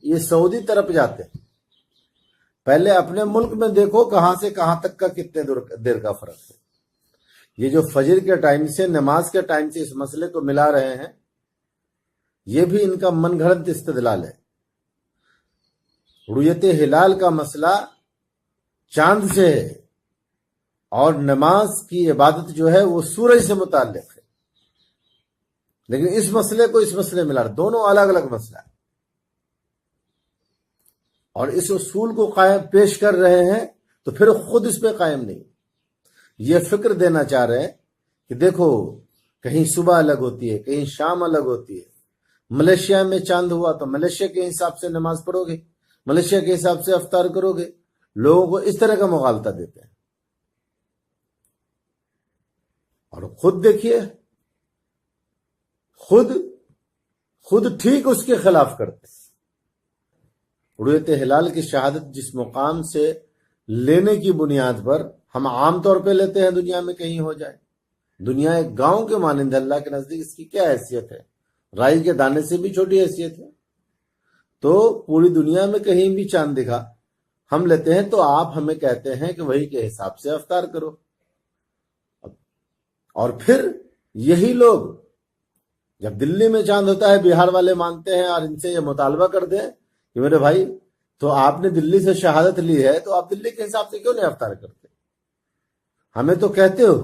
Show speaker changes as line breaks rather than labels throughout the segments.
یہ سعودی طرف جاتے ہیں، پہلے اپنے ملک میں دیکھو کہاں سے کہاں تک کا کتنے دیر کا فرق ہے۔ یہ جو فجر کے ٹائم سے نماز کے ٹائم سے اس مسئلے کو ملا رہے ہیں، یہ بھی ان کا من گھڑت استدلال ہے۔ رؤیت ہلال کا مسئلہ چاند سے ہے، اور نماز کی عبادت جو ہے وہ سورج سے متعلق ہے، لیکن اس مسئلے کو اس مسئلے میں ملا رہے، دونوں الگ الگ مسئلہ ہے، اور اس اصول کو قائم پیش کر رہے ہیں تو پھر خود اس پہ قائم نہیں، یہ فکر دینا چاہ رہے ہیں کہ دیکھو کہیں صبح الگ ہوتی ہے، کہیں شام الگ ہوتی ہے۔ ملیشیا میں چاند ہوا تو ملیشیا کے حساب سے نماز پڑھو گے، ملیشیا کے حساب سے افطار کرو گے، لوگوں کو اس طرح کا مغالطہ دیتے ہیں، اور خود دیکھیے خود ٹھیک اس کے خلاف کرتے ہیں۔ رؤیت ہلال کی شہادت جس مقام سے لینے کی بنیاد پر ہم عام طور پہ لیتے ہیں دنیا میں کہیں ہو جائے، دنیا ایک گاؤں کے مانند، اللہ کے نزدیک اس کی کیا حیثیت ہے، رائی کے دانے سے بھی چھوٹی حیثیت ہے۔ تو پوری دنیا میں کہیں بھی چاند دکھا ہم لیتے ہیں، تو آپ ہمیں کہتے ہیں کہ وہی کے حساب سے افطار کرو، اور پھر یہی لوگ جب دلی میں چاند ہوتا ہے بہار والے مانتے ہیں اور ان سے یہ مطالبہ کرتے ہیں کہ میرے بھائی تو آپ نے دلی سے شہادت لی ہے تو آپ دلی کے حساب سے کیوں نہیں افطار کرتے؟ ہمیں تو کہتے ہو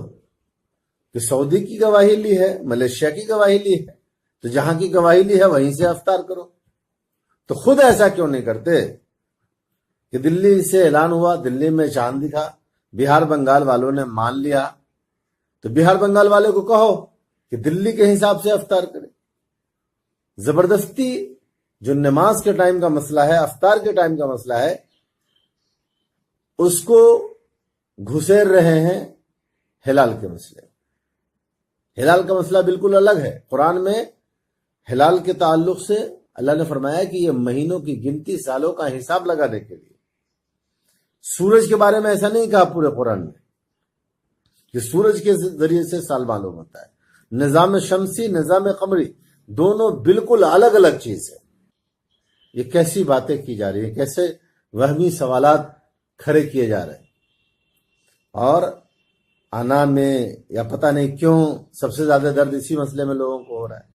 کہ سعودی کی گواہی لی ہے، ملیشیا کی گواہی لی ہے، تو جہاں کی گواہی لی ہے وہیں سے افطار کرو، تو خود ایسا کیوں نہیں کرتے کہ دلی سے اعلان ہوا، دلی میں چاند دکھا، بہار بنگال والوں نے مان لیا، تو بہار بنگال والے کو کہو کہ دلی کے حساب سے افطار کرے۔ زبردستی جو نماز کے ٹائم کا مسئلہ ہے، افطار کے ٹائم کا مسئلہ ہے، اس کو گھسیر رہے ہیں ہلال کے مسئلے۔ ہلال کا مسئلہ بالکل الگ ہے۔ قرآن میں ہلال کے تعلق سے اللہ نے فرمایا کہ یہ مہینوں کی گنتی سالوں کا حساب لگانے کے لیے، سورج کے بارے میں ایسا نہیں کہا پورے قرآن میں کہ سورج کے ذریعے سے سال معلوم ہوتا ہے۔ نظام شمسی، نظام قمری، دونوں بالکل الگ الگ چیز ہے۔ یہ کیسی باتیں کی جا رہی ہیں، کیسے وہمی سوالات کھڑے کیے جا رہے ہیں، اور آنا میں یا پتہ نہیں کیوں سب سے زیادہ درد اسی مسئلے میں لوگوں کو ہو رہا ہے۔